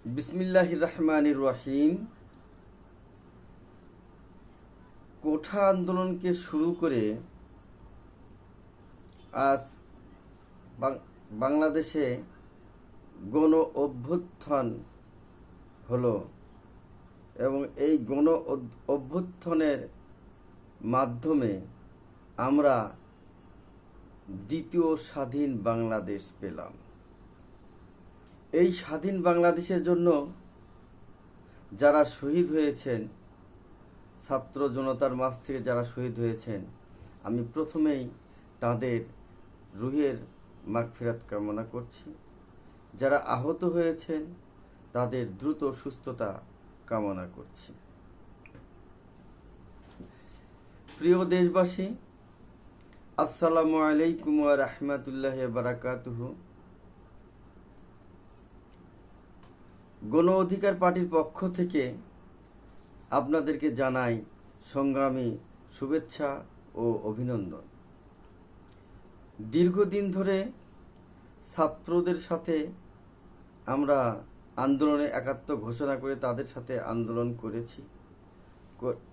বিসমিল্লাহির রহমানির রহিম। কোঠা আন্দোলনকে শুরু করে আজ বাংলাদেশে গণ অভ্যুত্থান হলো এবং এই গণ অভ্যুত্থানের মাধ্যমে আমরা দ্বিতীয় স্বাধীন বাংলাদেশ পেলাম। এই স্বাধীন বাংলাদেশের জন্য যারা শহীদ হয়েছেন, ছাত্র জনতার মাঝ থেকে যারা শহীদ হয়েছেন, আমি প্রথমেই তাদের রুহের মাগফিরাত কামনা করছি। যারা আহত হয়েছেন তাদের দ্রুত সুস্থতা কামনা করছি। প্রিয় দেশবাসী, আসসালামু আলাইকুম ওয়া রাহমাতুল্লাহি ওয়া বারাকাতুহু। গণ অধিকার পার্টির পক্ষ থেকে আপনাদেরকে জানাই সংগ্রামী শুভেচ্ছা ও অভিনন্দন। দীর্ঘদিন ধরে ছাত্রদের সাথে আমরা আন্দোলনে একাত্ম ঘোষণা করে তাদের সাথে আন্দোলন করেছি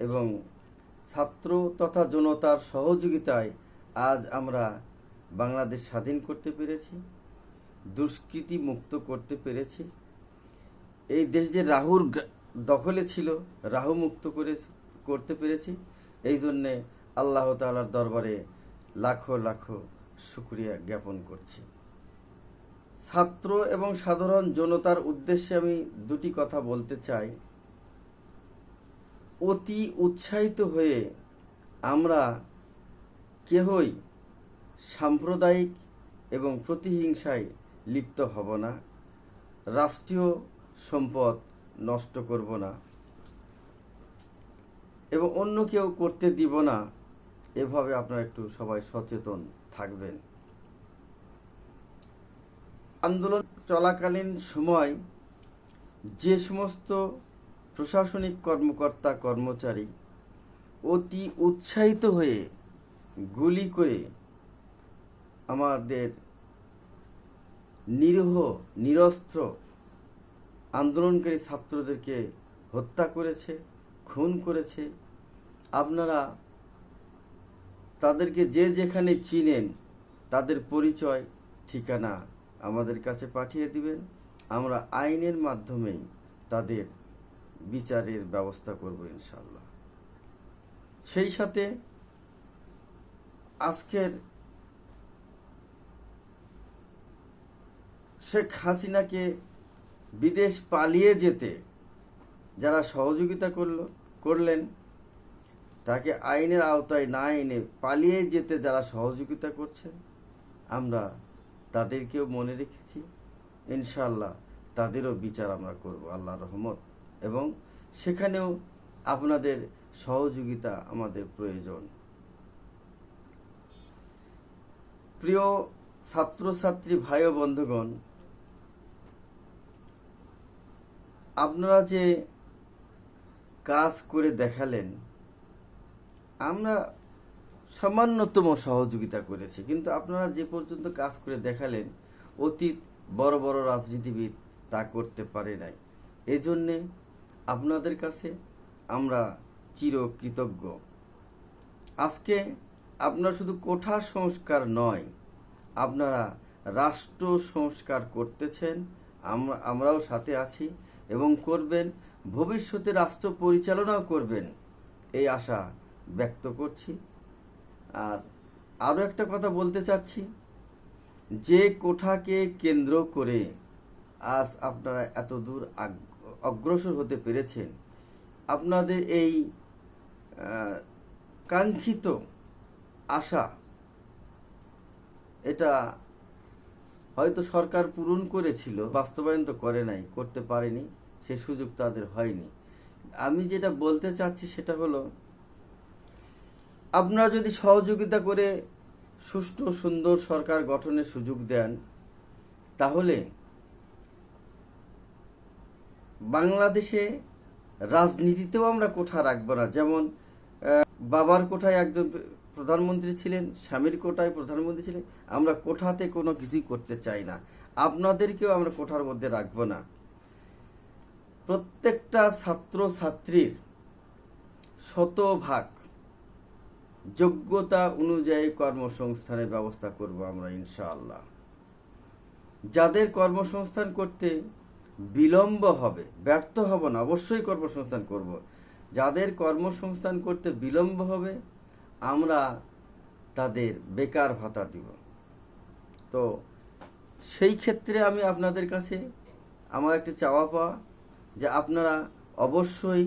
এবং ছাত্র তথা জনতার সহযোগিতায় আজ আমরা বাংলাদেশ স্বাধীন করতে পেরেছি, দুষ্কৃতি মুক্ত করতে পেরেছি। এই দেশ যে রাহুর দখলে ছিল, রাহু মুক্ত করতে পেরেছি। এই জন্যে আল্লাহ তাআলার দরবারে লাখো লাখো শুকরিয়া জ্ঞাপন করছি। ছাত্র এবং সাধারণ জনতার উদ্দেশ্যে আমি দুটি কথা বলতে চাই। অতি উৎসাহিত হয়ে আমরা কেহই সাম্প্রদায়িক এবং প্রতিহিংসায় লিপ্ত হব না, রাষ্ট্রীয় সম্পদ নষ্ট করব না এবং অন্য কেউ করতে দিব না। এভাবে আপনারা একটু সবাই সচেতন থাকবেন। আন্দোলন চলাকালীন সময় যে সমস্ত প্রশাসনিক কর্মকর্তা কর্মচারী অতি উৎসাহিত হয়ে গুলি করে আমাদের নিরীহ নিরস্ত্র আন্দোলনকারী ছাত্রদেরকে হত্যা করেছে, খুন করেছে, আপনারা তাদেরকে যে যেখানে চিনেন তাদের পরিচয় ঠিকানা আমাদের কাছে পাঠিয়ে দিবেন। আমরা আইনের মাধ্যমেই তাদের বিচারের ব্যবস্থা করব ইনশাআল্লাহ। সেই সাথে আজকের শেখ হাসিনাকে বিদেশ পালিয়ে যেতে যারা সহযোগিতা করলেন, তাকে আইনের আওতায় না এনে পালিয়ে যেতে যারা সহযোগিতা করছেন, আমরা তাদেরকেও মনে রেখেছি। ইনশাআল্লাহ তাদেরও বিচার আমরা করব আল্লাহর রহমত, এবং সেখানেও আপনাদের সহযোগিতা আমাদের প্রয়োজন। প্রিয় ছাত্রছাত্রী ভাই ও বন্ধুগণ, আপনারা যে কাজ করে দেখালেন, আমরা সামান্যতম সহযোগিতা করেছি, কিন্তু আপনারা যে পর্যন্ত কাজ করে দেখালেন অতীত বড় বড় রাজনীতিবিদ তা করতে পারে নাই। এজন্যে আপনাদের কাছে আমরা চিরকৃতজ্ঞ। আজকে আপনারা শুধু কোঠা সংস্কার নয়, আপনারা রাষ্ট্র সংস্কার করতেছেন, আমরাও সাথে আছি এবং করবেন, ভবিষ্যতে রাষ্ট্র পরিচালনাও করবেন এই আশা ব্যক্ত করছি। আর আরও একটা কথা বলতে চাচ্ছি, যে কোঠাকে কেন্দ্র করে আজ আপনারা এত দূর অগ্রসর হতে পেরেছেন, আপনাদের এই কাঙ্ক্ষিত আশা, এটা হয়তো সরকার পূরণ করেছিল, বাস্তবায়ন তো করে নাই, করতে পারেনি, সে সুযোগ তাদের হয়নি। আমি যেটা বলতে চাচ্ছি সেটা হলো, আপনারা যদি সহযোগিতা করে সুষ্ঠু সুন্দর সরকার গঠনের সুযোগ দেন, তাহলে বাংলাদেশে রাজনীতিতেও আমরা কোঠা রাখবো না। যেমন বাবার কোঠায় একজন প্রধানমন্ত্রী ছিলেন, স্বামীর কোঠায় প্রধানমন্ত্রী ছিলেন, আমরা কোঠাতে কোনো কিছুই করতে চাই না। আপনাদেরকেও আমরা কোঠার মধ্যে রাখবো না। প্রত্যেকটা ছাত্র ছাত্রীর শতভাগ যোগ্যতা অনুযায়ী কর্মসংস্থানের ব্যবস্থা করব আমরা ইনশাআল্লাহ। যাদের কর্মসংস্থান করতে বিলম্ব হবে, ব্যর্থ হব না, অবশ্যই কর্মসংস্থান করব। যাদের কর্মসংস্থান করতে বিলম্ব হবে আমরা তাদের বেকার ভাতা দিব। তো সেই ক্ষেত্রে আমি আপনাদের কাছে আমার একটি চাওয়া পাওয়া যে আপনারা অবশ্যই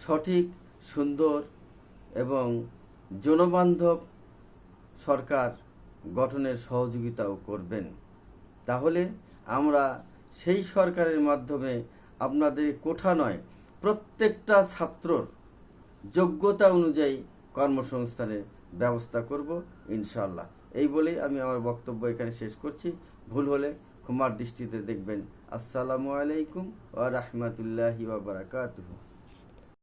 সঠিক, সুন্দর এবং জনবান্ধব সরকার গঠনের সহযোগিতাও করবেন। তাহলে আমরা সেই সরকারের মাধ্যমে আপনাদের কোঠা নয়, প্রত্যেকটা ছাত্রর যোগ্যতা অনুযায়ী কর্মসংস্থানের ব্যবস্থা করব ইনশাআল্লাহ। এই বলেই আমি আমার বক্তব্য এখানে শেষ করছি। ভুল হলে ক্ষমার দৃষ্টিতে দেখবেন। আসসালামু আলাইকুম ওয়া রাহমাতুল্লাহি ওয়া বারাকাতুহু।